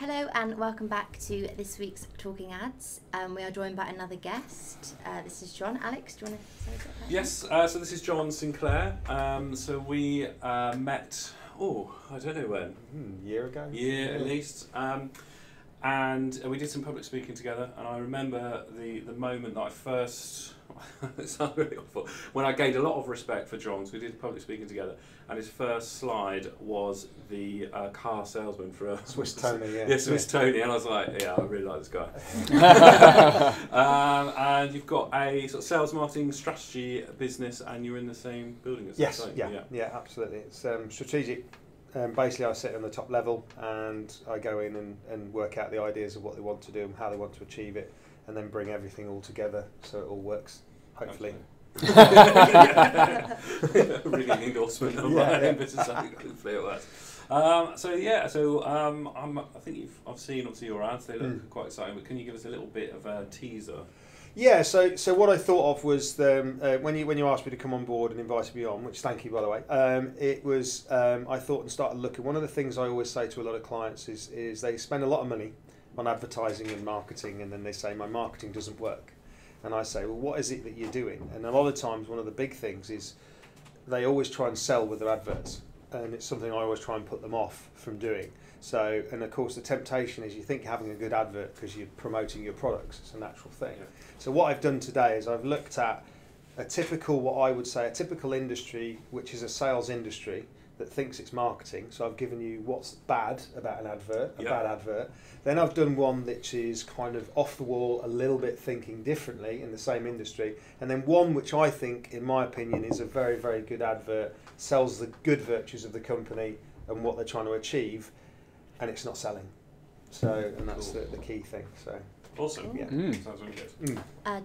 Hello and welcome back to this week's Talking Ads. We are joined by another guest. This is John. Alex, do you want to say a bit about Yes, so this is John Sinclair. So we met, I don't know when. Year ago? Year at least. And we did some public speaking together, and I remember the moment that I first, it sounds really awful, when I gained a lot of respect for John, so we did public speaking together, and his first slide was the car salesman for a Swiss Tony, yeah. Yeah, Swiss Tony, and I was like, yeah, I really like this guy. And you've got a sort of sales marketing strategy business, and you're in the same building as Yes, us, yeah, absolutely. It's strategic. Basically, I sit on the top level and I go in and work out the ideas of what they want to do and how they want to achieve it, and then bring everything all together so it all works, hopefully. Ringing endorsement of my business, hopefully it works. I think I've seen obviously your ads, they look quite exciting, but can you give us a little bit of a teaser? Yeah, so what I thought of was when you asked me to come on board and invited me on, which thank you by the way, it was I thought and started looking. One of the things I always say to a lot of clients is they spend a lot of money on advertising and marketing, and then they say my marketing doesn't work, and I say, well, what is it that you're doing? And a lot of times one of the big things is they always try and sell with their adverts, and it's something I always try and put them off from doing. So, and of course the temptation is you think having a good advert because you're promoting your products, it's a natural thing. Yeah. So what I've done today is I've looked at a typical, what I would say, a typical industry, which is a sales industry that thinks it's marketing. So I've given you what's bad about an advert, a bad advert. Then I've done one which is kind of off the wall, a little bit thinking differently in the same industry. And then one which I think, in my opinion, is a very, very good advert, sells the good virtues of the company and what they're trying to achieve, and it's not selling. So, and that's the key thing. So awesome. Yeah. Sounds really good.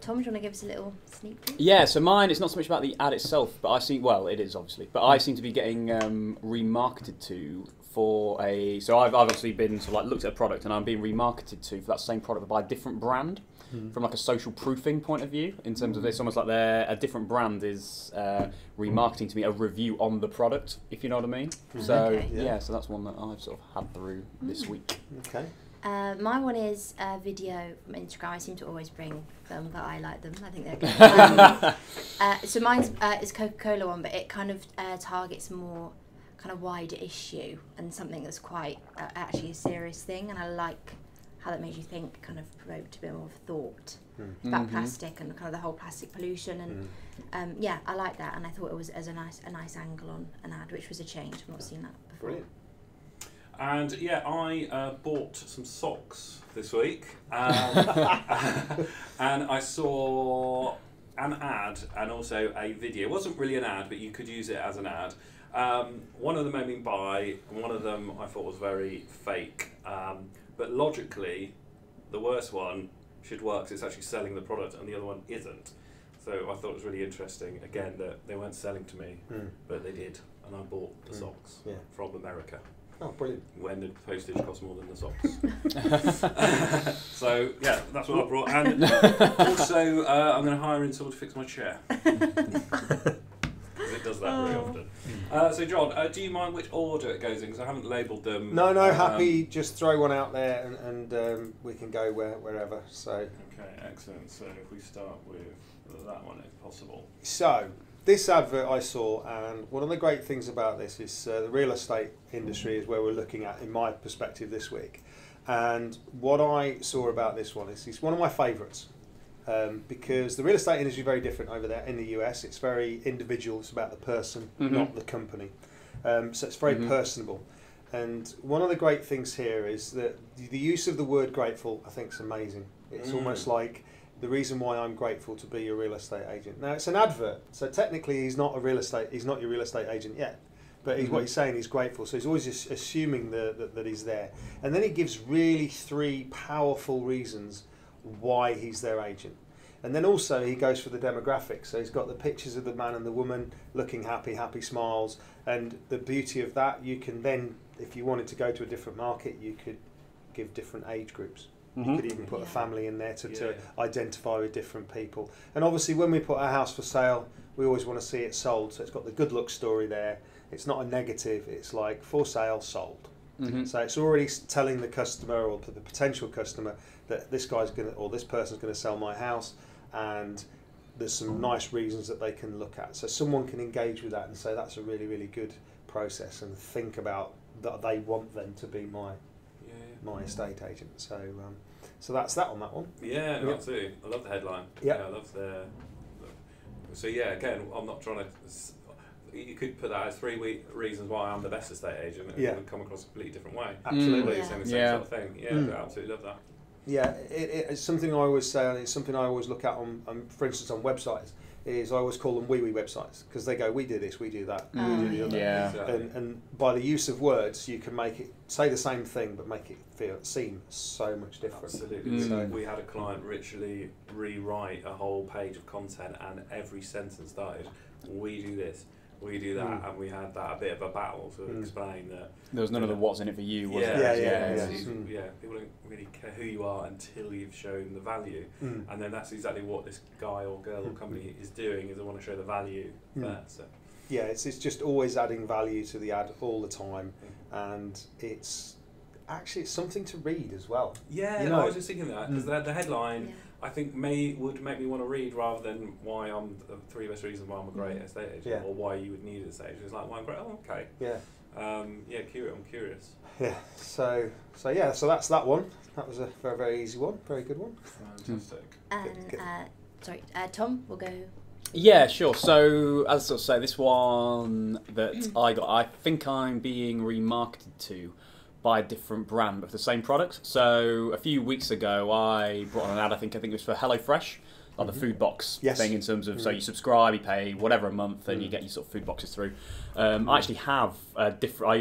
Tom, do you want to give us a little sneak peek? Yeah, so mine, it's not so much about the ad itself, but I see, well, it is obviously, but I seem to be getting remarketed to for a, so I've obviously been sort of like looked at a product and I'm being remarketed to for that same product but by a different brand. From like a social proofing point of view, in terms of it's almost like a different brand is remarketing to me a review on the product, if you know what I mean. So Okay. so that's one that I've sort of had through this week. Okay. My one is a video from Instagram. I seem to always bring them, but I like them. I think they're good. So mine's is Coca-Cola one, but it kind of targets more kind of wider issue and something that's quite actually a serious thing, and I like how that makes you think, kind of provoked a bit more of thought about plastic and kind of the whole plastic pollution, and yeah, I like that, and I thought it was as a nice angle on an ad, which was a change. I've not seen that before. Brilliant. And yeah, I bought some socks this week, and I saw an ad and also a video. It wasn't really an ad, but you could use it as an ad. One of them made me buy, and one of them I thought was very fake. But logically, the worst one should work because it's actually selling the product, and the other one isn't. So I thought it was really interesting, again, that they weren't selling to me, but they did, and I bought the socks from America. Oh, brilliant. When the postage costs more than the socks. So, yeah, that's what I brought. And also, I'm going to hire in someone to fix my chair. It does that very often. So John, do you mind which order it goes in? Because I haven't labelled them. No, happy. Just throw one out there, and we can go wherever. So. Okay, excellent. So if we start with that one, if possible. So this advert I saw, and one of the great things about this is the real estate industry is where we're looking at, in my perspective, this week. And what I saw about this one is it's one of my favourites. Because the real estate industry is very different over there in the US. It's very individual. It's about the person, not the company. So it's very personable. And one of the great things here is that the use of the word grateful, I think, is amazing. It's almost like the reason why I'm grateful to be a real estate agent. Now, it's an advert, so technically he's not your real estate agent yet. But what he's saying, he's grateful. So he's always just assuming that he's there. And then he gives really 3 powerful reasons why he's their agent. And then also he goes for the demographics. So he's got the pictures of the man and the woman looking happy smiles, and the beauty of that, you can then, if you wanted to go to a different market, you could give different age groups. You could even put a family in there to identify with different people. And obviously when we put our house for sale, we always want to see it sold. So it's got the good luck story there. It's not a negative, it's like for sale, sold. So it's already telling the customer or the potential customer that this guy's going to, or this person's going to sell my house, and there's some nice reasons that they can look at. So someone can engage with that and say that's a really, really good process, and think about that they want them to be my estate agent. So so that's that on that one. Yeah, no, absolutely. I love the headline. Yep. Yeah, I love the. So yeah, again, I'm not trying to. You could put that as 3 reasons why I'm the best estate agent. It would come across a completely different way. Absolutely. Saying the same sort of thing. Yeah, I absolutely love that. Yeah, it's something I always say, and it's something I always look at on for instance, on websites. Is I always call them wee websites, because they go, we do this, we do that, we do the other. Yeah. Exactly. And by the use of words, you can make it say the same thing, but make it seem so much different. Absolutely. So, We had a client literally rewrite a whole page of content, and every sentence started, we do this, we do that, and we had that a bit of a battle to explain that. There was none of the what's in it for you, was Yeah, there? yeah. People don't really care who you are until you've shown the value, and then that's exactly what this guy or girl or company is doing. Is they want to show the value there. So. Yeah, it's just always adding value to the ad all the time, and it's something to read as well. Yeah, you know? I was just thinking that, because the headline I think would make me want to read, rather than why I'm the 3 best reasons why I'm a great estate agent, or why you would need an estate agent. It's like, why I'm great. Oh, okay. Yeah. I'm curious. Yeah. So that's that one. That was a very, very easy one. Very good one. Fantastic. And sorry, Tom, we'll go. Yeah, sure. So, as I sort of say, this one that I got, I think I'm being remarketed to by a different brand of the same product. So, a few weeks ago, I brought on an ad, I think it was for HelloFresh, like the food box thing, in terms of, so you subscribe, you pay whatever a month, and you get your sort of food boxes through. I actually have I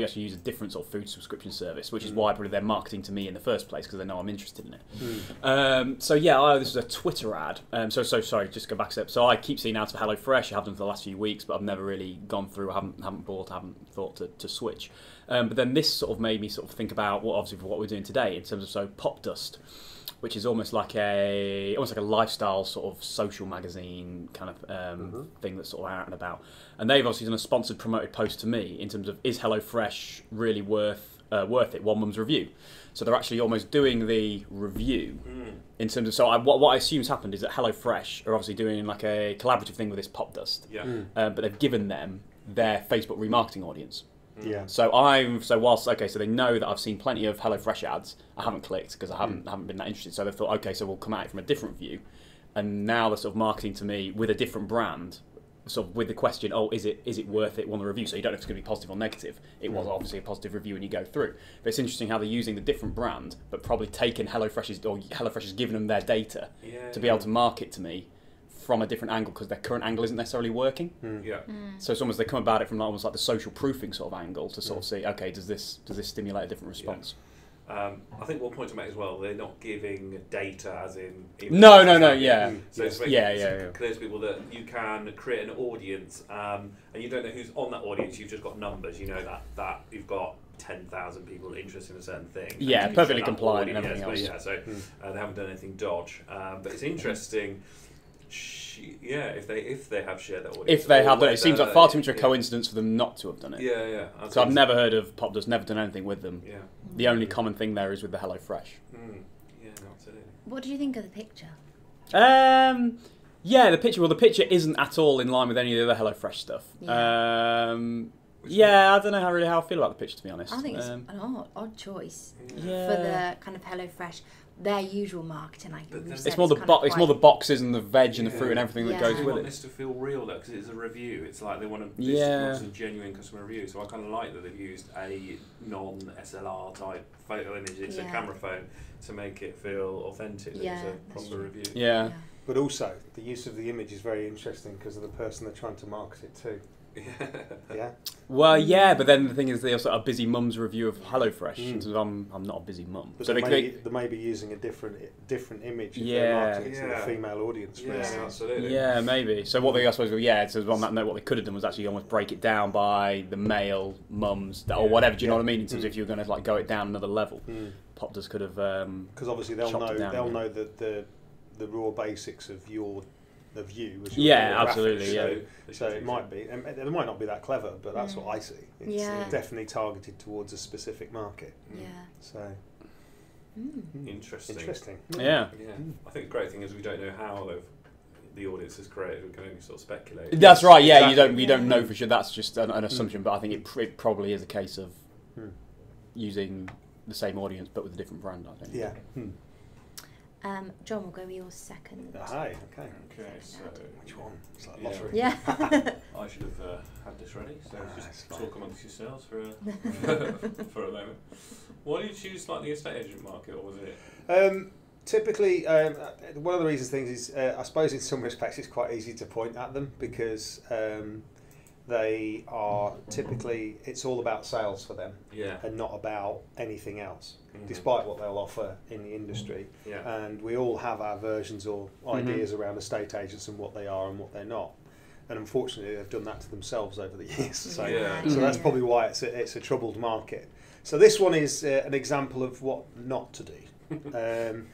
actually use a different sort of food subscription service, which is why probably they're marketing to me in the first place, because they know I'm interested in it. So yeah, this is a Twitter ad. So sorry, just go back a step. So I keep seeing ads for HelloFresh. I have them for the last few weeks, but I've never really gone through. I haven't bought. I haven't thought to switch. But then this sort of made me sort of think about what we're doing today in terms of Pop Dust, which is almost like a lifestyle sort of social magazine kind of thing that's sort of out and about. And they've obviously done a sponsored promoted post to me in terms of, is HelloFresh really worth it? One Mum's review. So they're actually almost doing the review in terms of, what I assume has happened is that HelloFresh are obviously doing like a collaborative thing with this Pop Dust. Yeah. But they've given them their Facebook remarketing audience. Yeah. So so they know that I've seen plenty of HelloFresh ads. I haven't clicked because I haven't been that interested. So they thought, okay, so we'll come at it from a different view, and now they're sort of marketing to me with a different brand, sort of with the question, is it worth it? One the review, so you don't know if it's going to be positive or negative. It was obviously a positive review when you go through, but it's interesting how they're using the different brand, but probably taking HelloFresh has given them their data to be able to market to me from a different angle, because their current angle isn't necessarily working. So it's almost, they come about it from almost like the social proofing sort of angle to sort of see, okay, does this stimulate a different response? I think one point to make as well, they're not giving data as in... No, So it's clear to people that you can create an audience, and you don't know who's on that audience, you've just got numbers, you know that you've got 10,000 people interested in a certain thing. Yeah, perfectly compliant and everything else. Yeah, so they haven't done anything dodge. But it's interesting... if they have shared that audience. If they have done it, it seems like far too much of a coincidence for them not to have done it. Yeah. So I've never heard of Pop Dust, never done anything with them. Yeah. The only common thing there is with the HelloFresh. Yeah, absolutely. What do you think of the picture? Yeah, the picture isn't at all in line with any of the other HelloFresh stuff. I don't know how I feel about the picture, to be honest. I think it's an odd choice for Yeah. the kind of HelloFresh, their usual marketing. It's more the boxes and the veg and the fruit and everything that goes They with want it. this to feel real, though, because it's a review. It's like they want to. This is a genuine customer review. So I kind of like that they've used a non-SLR type photo image. It's a camera phone to make it feel authentic. It's a proper review. Yeah. But also, the use of the image is very interesting because of the person they're trying to market it to. Yeah. Well, yeah, but then the thing is, they also a busy mum's review of HelloFresh. So I'm not a busy mum. But So they may be using a different image if they're marketing to the female audience. For instance. Absolutely. Yeah, maybe. So what they, I suppose, so on that note, what they could have done was actually almost break it down by the male mums or whatever. Do you know what I mean? In terms of if you're going to like go it down another level, Pop could have. Because obviously they'll know the raw basics of your of you. As Yeah, absolutely. Yeah. So it might be, and it might not be that clever, but that's what I see. It's definitely targeted towards a specific market. Yeah. So Interesting. Yeah. I think the great thing is we don't know how the audience is created. We can only sort of speculate. That's right. Yeah, Exactly. you don't know for sure. That's just an assumption. But I think it probably is a case of using the same audience but with a different brand. I think. Yeah. John, we'll go with your second. Hi. Okay. Okay. So Which one? It's like Yeah. lottery. Yeah. I should have had this ready. So just that's fine. talk amongst yourselves for for a moment. Why did you choose like the estate agent market, or was it? Typically, one of the reasons things is, I suppose in some respects it's quite easy to point at them because they are typically, it's all about sales for them and not about anything else, despite what they'll offer in the industry. And we all have our versions or ideas around estate agents and what they are and what they're not. And unfortunately, they've done that to themselves over the years. So that's probably why it's a troubled market. So this one is an example of what not to do.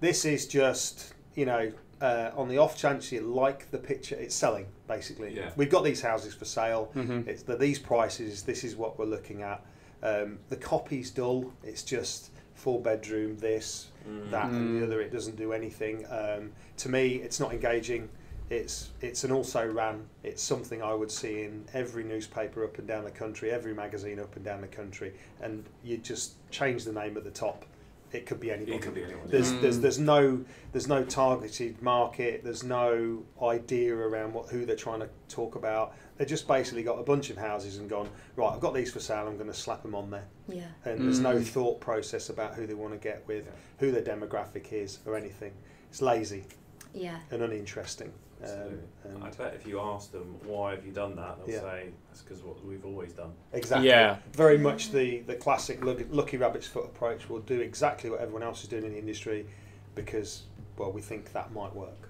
This is just, on the off chance you like the picture, it's selling, basically. We've got these houses for sale. It's these prices, this is what we're looking at. The copy's dull. It's just 4-bedroom, this, that and the other. It doesn't do anything. To me, it's not engaging. It's an also-ran. It's something I would see in every newspaper up and down the country, every magazine up and down the country, and you just change the name at the top. It could be anybody. It could be anyone. There's no targeted market. There's no idea around who they're trying to talk about. They just basically got a bunch of houses and gone, right, I've got these for sale. I'm going to slap them on there. Yeah. And there's no thought process about who they want to get with, who their demographic is, or anything. It's lazy. Yeah. And uninteresting. I bet if you ask them why have you done that, they'll say that's because what we've always done. Exactly. Yeah. Very much the classic lucky rabbit's foot approach. We'll do exactly what everyone else is doing in the industry because, well, we think that might work.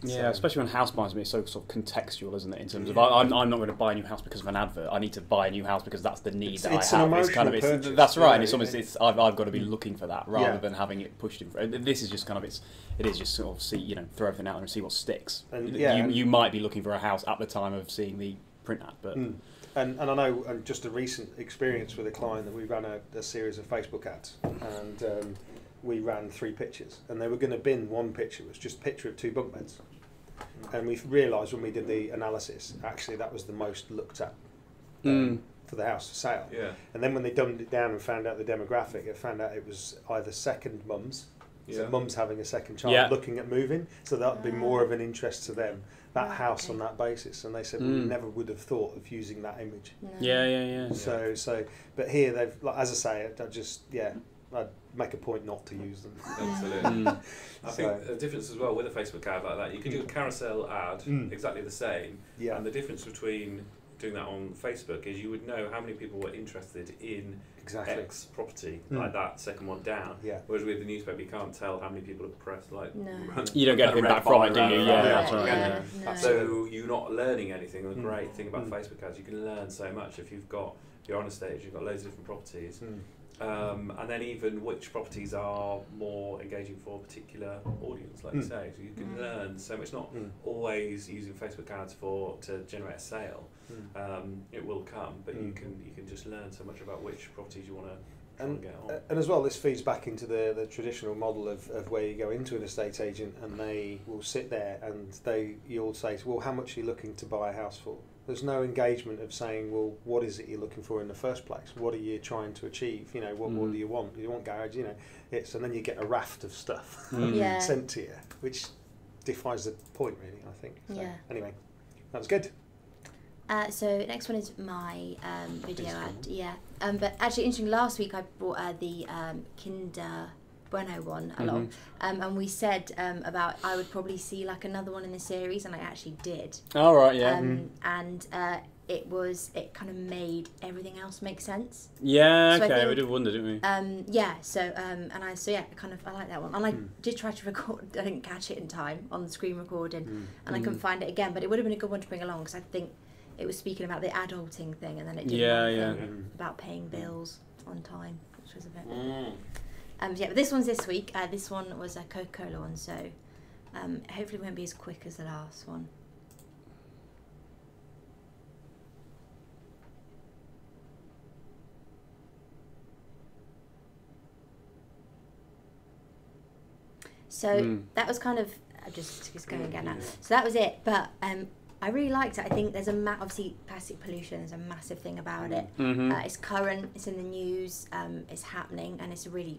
Yeah, especially when house buying, it's so sort of contextual, isn't it? In terms of I'm not going to buy a new house because of an advert. I need to buy a new house because that's the need that I have. It's an emotional purchase. That's right. And it's almost I've got to be looking for that rather than having it pushed in. This is just kind of it is just sort of throw everything out there and see what sticks. And you might be looking for a house at the time of seeing the print ad, but. And I know just a recent experience with a client that we ran a series of Facebook ads and we ran 3 pictures and they were going to bin one picture. It was just a picture of 2 bunk beds. And we realised when we did the analysis, actually that was the most looked at for the house for sale. And then when they dumbed it down and found out the demographic, it found out it was either second mums, so mums having a second child looking at moving, so that would be more of an interest to them, that house on that basis. And they said, we never would have thought of using that image. No. Yeah. So, but here they've, as I say, I'd make a point not to use them. Absolutely. I think the difference as well with a Facebook ad like that, you can do a carousel ad exactly the same, and the difference between doing that on Facebook is you would know how many people were interested in X property, like that second one down. Whereas with the newspaper, you can't tell how many people have pressed you don't get anything back from it, do you? That's right. No. So you're not learning anything. The great thing about Facebook ads, you can learn so much if you've got you're on a stage, you've got loads of different properties. And then even which properties are more engaging for a particular audience, like you say. So you can learn so much. Not always using Facebook ads to generate a sale. It will come, but you can just learn so much about which properties you want to try and get on. And as well, this feeds back into the traditional model of where you go into an estate agent and they will sit there and you'll say, well, how much are you looking to buy a house for? There's no engagement of saying, well, what is it you're looking for in the first place? What are you trying to achieve? What do you want? Do you want garage? And then you get a raft of stuff sent to you, which defies the point, really, I think. So, anyway, that was good. So next one is my video ad. But actually, interesting. Last week I brought the Kinder Bueno one along, and we said about I would probably see like another one in the series, and I actually did. Oh right, yeah. And it kind of made everything else make sense. Yeah, so okay, we did wonder, didn't we? I like that one, and I did try to record. I didn't catch it in time on the screen recording, and I couldn't find it again. But it would have been a good one to bring along because I think it was speaking about the adulting thing, and then it did about paying bills on time, which was a bit. But this one's this week. This one was a Coca-Cola one, so Hopefully it won't be as quick as the last one. So that was kind of, I'm just going again now. So that was it, but I really liked it. I think there's obviously plastic pollution is a massive thing about it. It's current, it's in the news, it's happening, and it's a really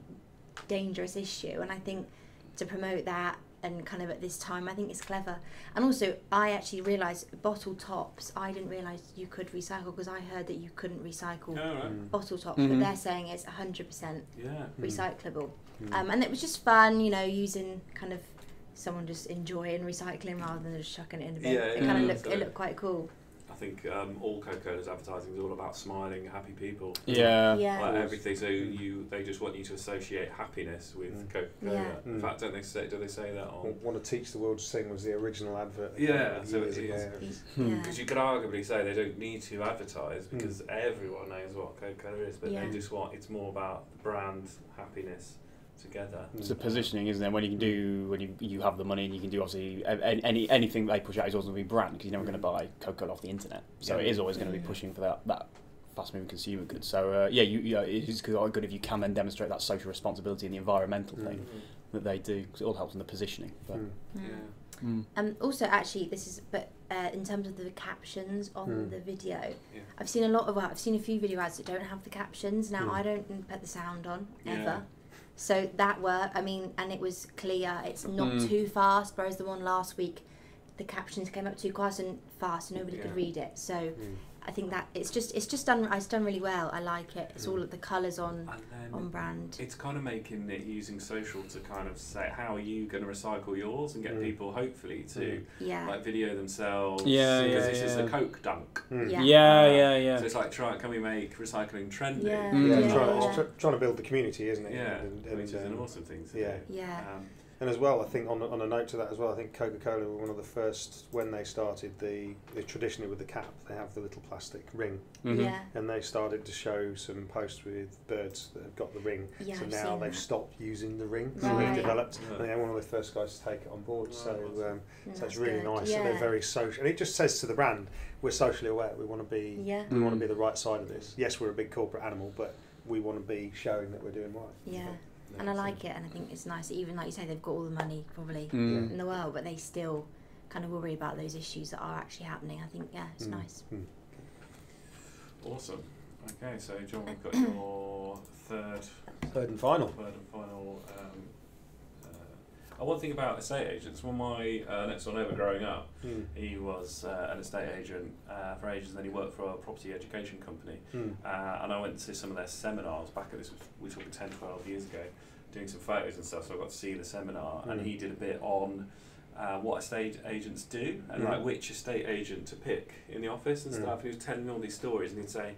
dangerous issue. And I think to promote that and kind of at this time, I think it's clever. And also, I actually realised bottle tops, I didn't realise you could recycle, because I heard that you couldn't recycle bottle tops, but they're saying it's 100% recyclable. And it was just fun, you know, using kind of someone just enjoying recycling rather than just chucking it in the bin. It kind of looked quite cool. I think all Coca-Cola's advertising is all about smiling, happy people. Yeah. Everything. So they just want you to associate happiness with Coca-Cola. Yeah. In fact, do they say that on? Want to Teach the World to Sing was the original advert. So years ago. Because you could arguably say they don't need to advertise because everyone knows what Coca-Cola is, but they just want, it's more about the brand happiness together. It's the positioning, isn't it? When you have the money and you can do obviously anything they push out is always going to be brand, because you're never going to buy Coca-Cola off the internet. So it is always going to be pushing for that fast-moving consumer goods. So it is good if you can then demonstrate that social responsibility and the environmental thing that they do, because it all helps in the positioning. But, also, actually, in terms of the captions on the video, I've seen a few video ads that don't have the captions. Now I don't put the sound on ever. So that worked, I mean, and it was clear, it's not too fast, whereas the one last week, the captions came up too fast and nobody could read it. So I think that it's done really well. I like it. It's all of the colours on brand. It's kind of making it using social to kind of say, how are you going to recycle yours, and get people hopefully to like video themselves. Because this is the Coke dunk. So it's like, can we make recycling trendy? Trying to build the community, isn't it? Which is an awesome thing to do. And as well, I think on a note to that as well, I think Coca-Cola were one of the first, when they started traditionally with the cap, they have the little plastic ring. And they started to show some posts with birds that have got the ring. So now they've stopped using the ring. So they've developed, and they're one of the first guys to take it on board. So it's really nice. So they're very social, and it just says to the brand, we're socially aware. We want to be the right side of this. Yes, we're a big corporate animal, but we want to be showing that we're doing right. And I like it, and I think it's nice. Even like you say, they've got all the money probably in the world, but they still kind of worry about those issues that are actually happening. I think it's nice. Awesome. Okay, so John, we've got your third and final. One thing about estate agents, when my next door neighbour growing up, he was an estate agent for ages, and then he worked for a property education company. And I went to some of their seminars back at this, we're talking 10, 12 years ago, doing some photos and stuff, so I got to see the seminar, and he did a bit on what estate agents do, and like which estate agent to pick in the office and stuff. He was telling me all these stories, and he'd say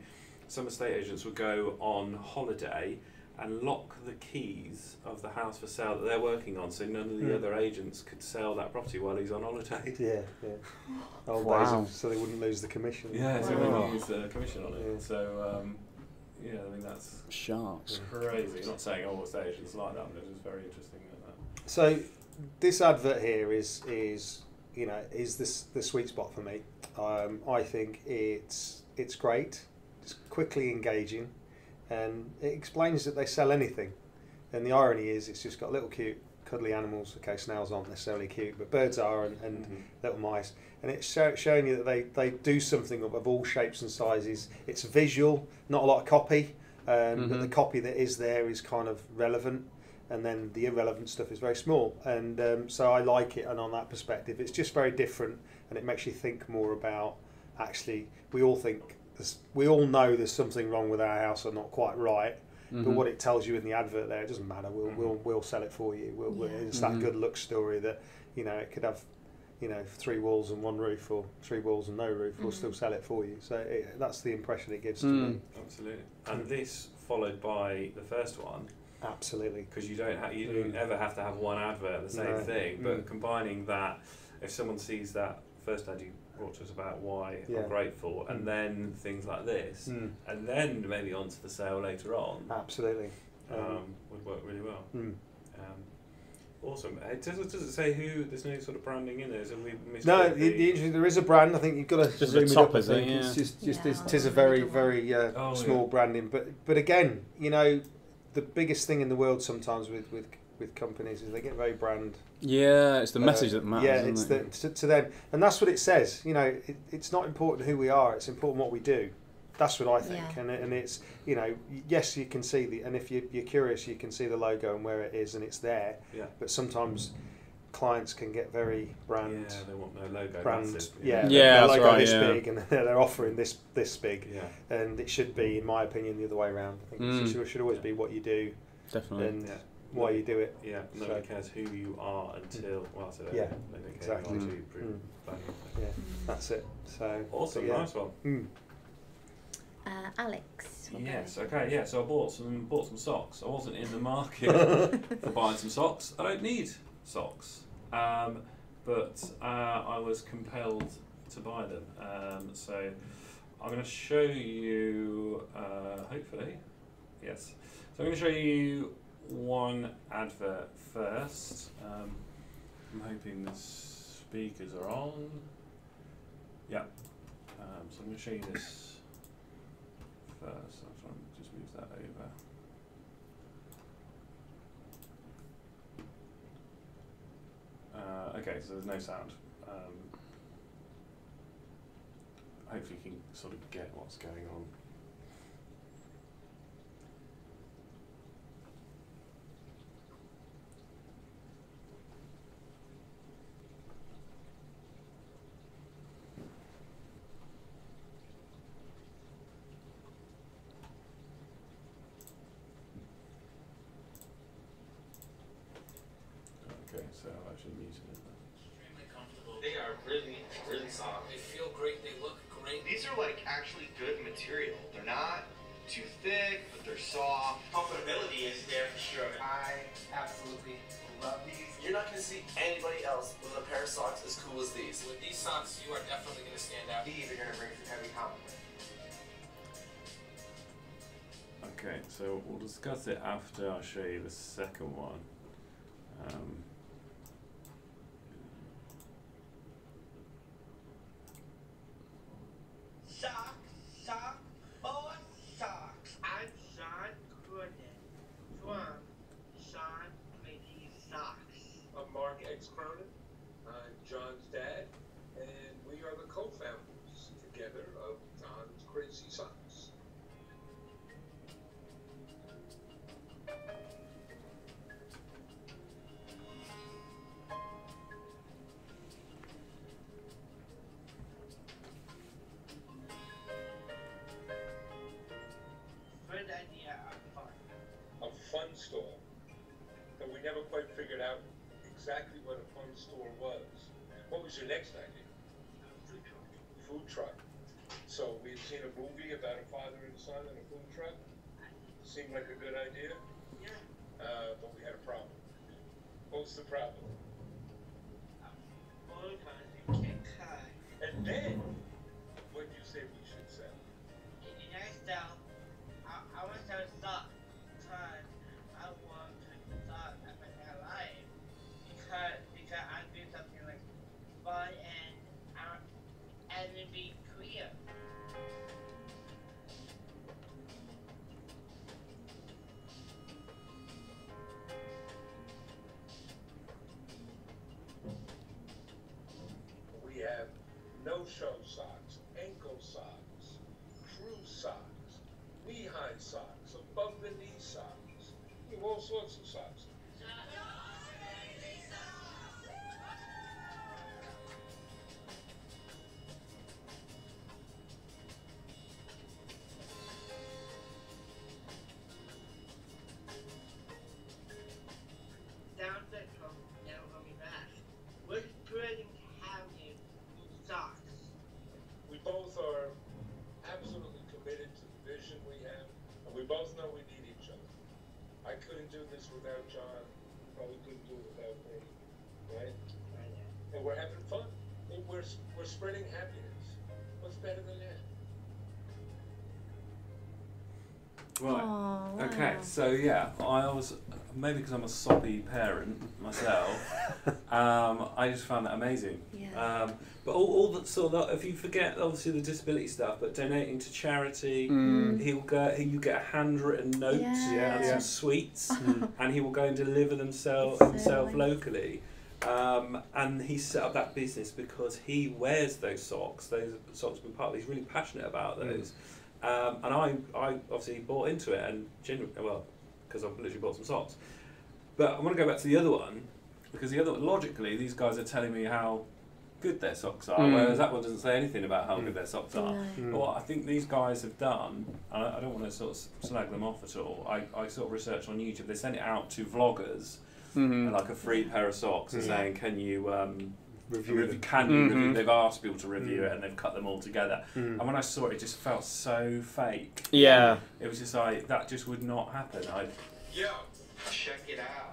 some estate agents would go on holiday and lock the keys of the house for sale that they're working on, so none of the other agents could sell that property while he's on holiday. Old days, so they wouldn't lose the commission. So they wouldn't use the commission on it. So I mean, that's sharks. Crazy. I'm not saying all estate agents like that, but it was very interesting. So this advert here is this the sweet spot for me. I think it's great. It's quickly engaging. And it explains that they sell anything, and the irony is it's just got little cute cuddly animals. Okay, snails aren't necessarily cute, but birds are, and little mice, and it's showing you that they do something of all shapes and sizes. It's visual, not a lot of copy, but the copy that is there is kind of relevant, and then the irrelevant stuff is very small, and so I like it. And on that perspective, it's just very different, and it makes you think more about, actually, we all know there's something wrong with our house or not quite right, but what it tells you in the advert there, it doesn't matter. We'll sell it for you. It's that good look story that it could have 3 walls and 1 roof, or 3 walls and no roof. We'll still sell it for you. So that's the impression it gives to me. Absolutely. And this followed by the first one. Absolutely. Because you don't ever have to have one advert the same thing, but combining that, if someone sees that first ad you brought to us about why I'm grateful, and then things like this, and then maybe onto the sale later on. Absolutely. Would work really well. Awesome. Does it say who? There's no sort of branding in there, and we missed. No, there is a brand. I think you've got to Just zoom the it top, up. I is it? think Yeah. it's just Yeah, it is a very very small yeah. branding. But again, you know, the biggest thing in the world sometimes with companies is they get very brand. Yeah, it's the message that matters. Yeah, isn't it's it? to them, and that's what it says. You know, it's not important who we are; it's important what we do. That's what I think, Yeah. and it's, you know, yes, you can see the, and if you're curious, you can see the logo and where it is, and it's there. Yeah. But sometimes clients can get very brand. Yeah, they want no logo. Brand, Massive, yeah, Yeah, their that's logo right, this yeah. big, and they're offering this big, Yeah. and it should be, in my opinion, the other way around. I think it should always be what you do Definitely. and Yeah. why you do it. Yeah. Nobody cares who you are until so Yeah, Nobody cares exactly. until you prove value. Yeah, that's it. So Awesome. yeah. Nice one. Mm. Alex. what Yes. about Okay. Yeah. So I bought some socks. I wasn't in the market for buying some socks. I don't need socks, but I was compelled to buy them. So I'm going to show you. Hopefully, yes. So I'm going to show you one advert first. I'm hoping the speakers are on. Yeah. So I'm going to show you this. First, I'm trying to just move that over. Okay, so there's no sound. Hopefully you can sort of get what's going on. Okay, so I'll actually mute it. Extremely comfortable. They are really, really soft. They feel great. They look great. These are like actually good material. They're not too thick, but they're soft. Comfortability is there for sure. I absolutely love these. You're not going to see anybody else with a pair of socks as cool as these. With these socks, you are definitely going to stand out. These are gonna bring some heavy compliment. Okay, so we'll discuss it after I show you the second one. Sock, boy, socks. I'm Sean Cronin from Sean Crazy Socks. I'm Mark X. Cronin. I'm John's dad, and we are the co-founders together of John's Crazy Socks. Good idea, I'm fun. A fun store, but we never quite figured out exactly what a fun store was. What was your next idea? Food truck. Food truck. So we had seen a movie about a father and son and a food truck. Seemed like a good idea, Yeah. but we had a problem. What was the problem? All kinds of kick high. And then, what did you say we should sell? In next style, I want to sell socks because I want to start at my life. Because I do something like fun and it be clear. We have no-show socks, ankle socks, crew socks, knee-high socks, above-the-knee socks. We have all sorts of socks. Sounds like never coming back. What's spreading having socks? We both are absolutely committed to the vision we have, and we both know we need each other. I couldn't do this without John, probably couldn't do it without me, right? And we're having fun. And we're spreading happiness. What's better than that? Right. Aw, Okay, wow. so yeah, I was maybe because I'm a soppy parent myself, I just found that amazing. Yeah. But all that sort of, if you forget obviously the disability stuff, but donating to charity, you get a handwritten note and some sweets, and he will go and deliver himself locally. And he set up that business because he wears those socks. Those socks have been part of. He's really passionate about those, and I obviously bought into it and genuinely, well, because I've literally bought some socks. But I want to go back to the other one because the other one, logically, these guys are telling me how good their socks are, whereas that one doesn't say anything about how good their socks are. But what I think these guys have done, and I don't want to sort of slag them off at all, I sort of researched on YouTube, they sent it out to vloggers, like a free pair of socks, and saying, can you review them? They've asked people to review it and they've cut them all together. And when I saw it, it just felt so fake. Yeah. It was just like, that just would not happen. Yo, check it out.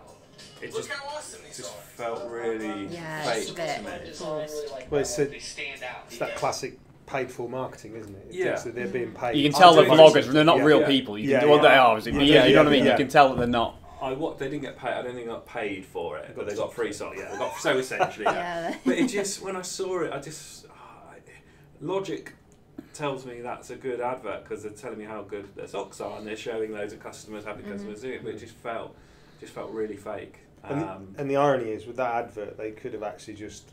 It Look how awesome these just are. felt really fake to me. Well, it's They stand out. It's that classic paid-for marketing, isn't it? Yeah. So they're being paid. You can tell the doing vloggers, they're not real yeah. people. You Yeah, can, well, yeah. they are, but yeah, you know what I mean? Yeah. You can tell that they're not. They didn't get paid. I don't think they got paid for it, but they got free socks. Yeah, they got so essentially. Yeah. But it just, when I saw it, logic tells me that's a good advert because they're telling me how good their socks are and they're showing loads of customers, happy customers doing it. But it just felt really fake. And the irony is, with that advert, they could have actually just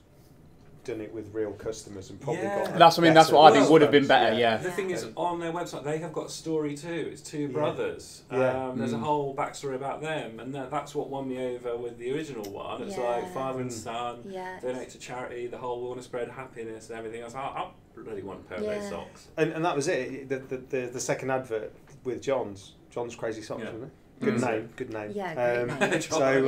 done it with real customers and probably got. That's what I think would have been better. Yeah. The thing is, on their website, they have got a story too. It's two brothers. Yeah. There's a whole backstory about them, and that's what won me over with the original one. It's like father and son, donate to charity, the whole, we want to spread happiness and everything else. I really want a pair of those socks. And that was it. The second advert with John's Crazy Socks, wasn't it? Good name. Yeah, great name. So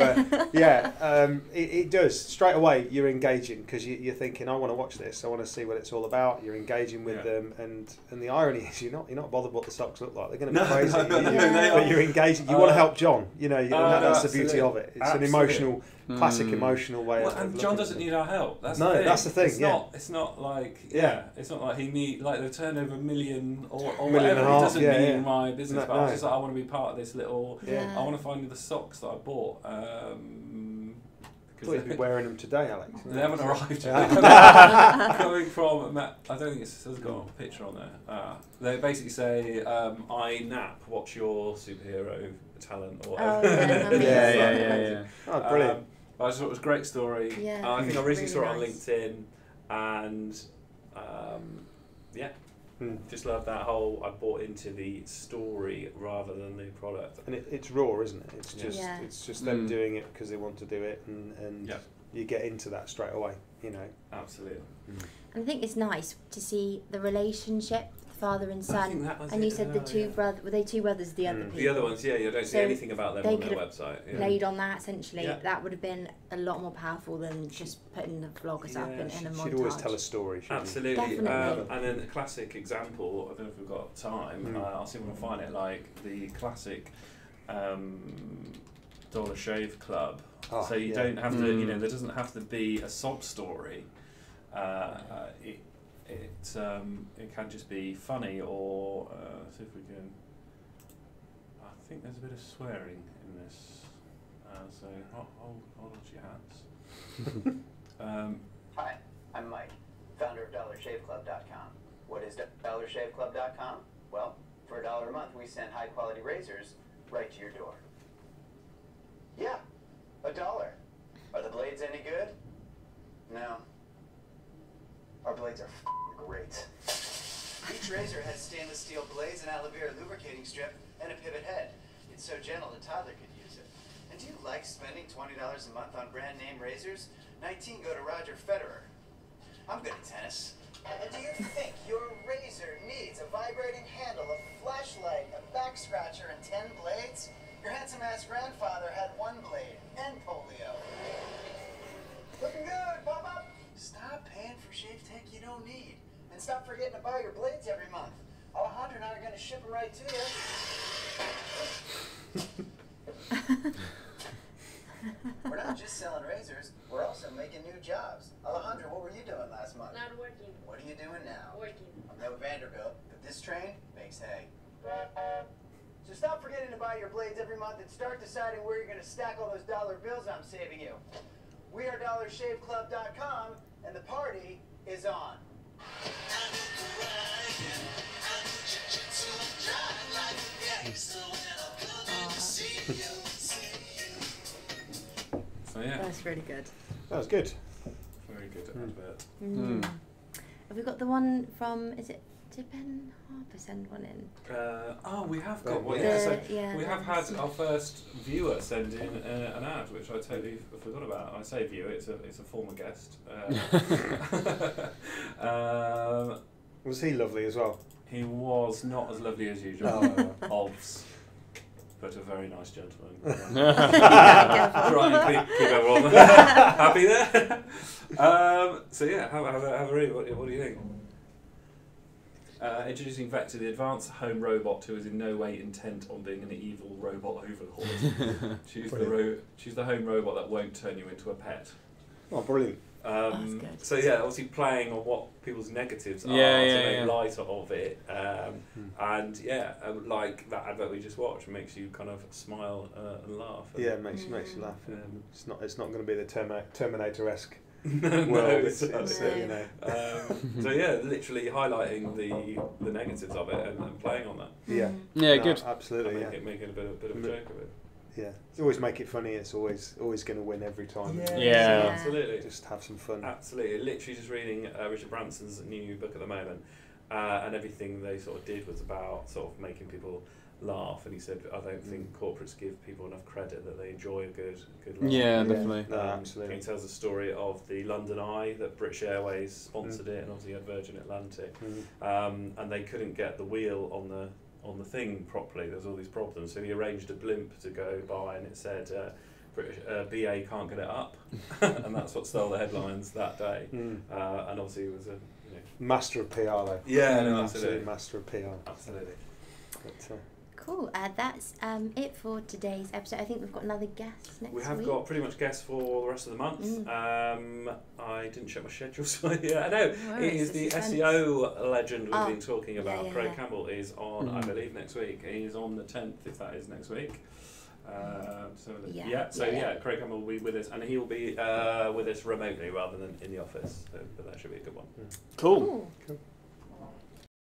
it does straight away. You're engaging because you're thinking, I want to watch this. I want to see what it's all about. You're engaging with them, and the irony is, you're not bothered what the socks look like. They're going to be crazy, but you're engaging. You want to help John. You know, that's the beauty of it. It's an emotional, classic emotional way. And John doesn't need our help. That's that's the thing. It's not like it's not like he need like they've turned over $1 million or $1.5 whatever. million, He doesn't need my business. No, but I was just like, I want to be part of this little. Yeah. I want to find you the socks that I bought. You'd be wearing them today, Alex. They haven't arrived. Coming from Matt, I don't think it has got a picture on there. They basically say, "I nap. What's your superhero talent?" Or whatever. Yeah. Oh, brilliant. I just thought it was a great story. Yeah, I think I originally saw it on really nice. LinkedIn, and just love that whole. I bought into the story rather than the product. And it's raw, isn't it? It's just them doing it because they want to do it, and you get into that straight away. You know. Absolutely. And I think it's nice to see the relationship, father and son. That And you said the two brothers, were they two brothers? The other people. The other ones, you don't see anything about them they on their could have website. played on that essentially. Yeah. That would have been a lot more powerful than just putting the vloggers up in a montage. She'd always tell a story. Absolutely. Definitely. And then a classic example, I don't know if we've got time, I'll see if we can find it, like the classic Dollar Shave Club. So you don't have to, there doesn't have to be a sob story. It can just be funny or see if we can. I think there's a bit of swearing in this, so hold on to your hats. Hi, I'm Mike, founder of DollarShaveClub.com. What is DollarShaveClub.com? Well, for $1 a month, we send high-quality razors right to your door. Yeah, $1. Are the blades any good? No. Our blades are great. Each razor has stainless steel blades, an aloe vera lubricating strip, and a pivot head. It's so gentle a toddler could use it. And do you like spending $20 a month on brand name razors? 19 go to Roger Federer. I'm good at tennis. And do you think your razor needs a vibrating handle, a flashlight, a back scratcher, and 10 blades? Your handsome-ass grandfather had 1 blade and polio. Looking good, Bob. Stop paying for shave tech you don't need. And stop forgetting to buy your blades every month. Alejandro and I are going to ship them right to you. We're not just selling razors, we're also making new jobs. Alejandro, what were you doing last month? Not working. What are you doing now? Working. I'm no Vanderbilt, but this train makes hay. So stop forgetting to buy your blades every month and start deciding where you're going to stack all those dollar bills I'm saving you. We are DollarShaveClub.com, and the party is on. So yeah, That's really good. That was good. very good advert. Have we got the one from? Is it? Did Ben Harper send one in? Oh, we have got Right, one. yeah. Yeah, so Yeah, we have that's- had our first viewer send in an ad, which I totally forgot about. I say viewer, it's a former guest. Was he lovely as well? He was not as lovely as usual. Oh. Obs, but a very nice gentleman. Careful. Try and keep everyone happy there. So yeah, have a read. What do you think? Introducing Vector, the advanced home robot who is in no way intent on being an evil robot overlord. Choose the home robot that won't turn you into a pet. Oh, brilliant. That's good. So yeah, obviously playing on what people's negatives are to make light of it, and yeah, like that advert we just watched makes you kind of smile and laugh. And Yeah, it makes you laugh. It's not going to be the Terminator-esque no, world. it's you know. so yeah, literally highlighting the negatives of it and playing on that. Yeah. Yeah, No, good. Absolutely. And making a bit of a joke of it. Yeah. Always make it funny. It's always going to win every time. Yeah. Absolutely. Just have some fun. Absolutely. Literally just reading Richard Branson's new book at the moment, and everything they sort of did was about sort of making people laugh. And he said, I don't think corporates give people enough credit that they enjoy a good laugh. Yeah, definitely. No, absolutely. He tells the story of the London Eye, that British Airways sponsored it, and obviously had Virgin Atlantic, and they couldn't get the wheel on the thing properly. There was all these problems, so he arranged a blimp to go by, and it said British BA can't get it up, and that's what stole the headlines that day. And obviously it was a Master of PR though. yeah, no, Absolute absolutely, master of PR. absolutely. But, Cool. That's it for today's episode. I think we've got another guest next We have week. got pretty much guests for the rest of the month. I didn't check my schedule, so yeah, I know. No It is the worries, it's SEO legend we've been talking yeah, about. yeah, Craig yeah. Campbell is on, I believe, next week. He's on the 10th, if that is next week. Craig Campbell will be with us, and he will be with us remotely rather than in the office. So, but that should be a good one. Cool. Cool.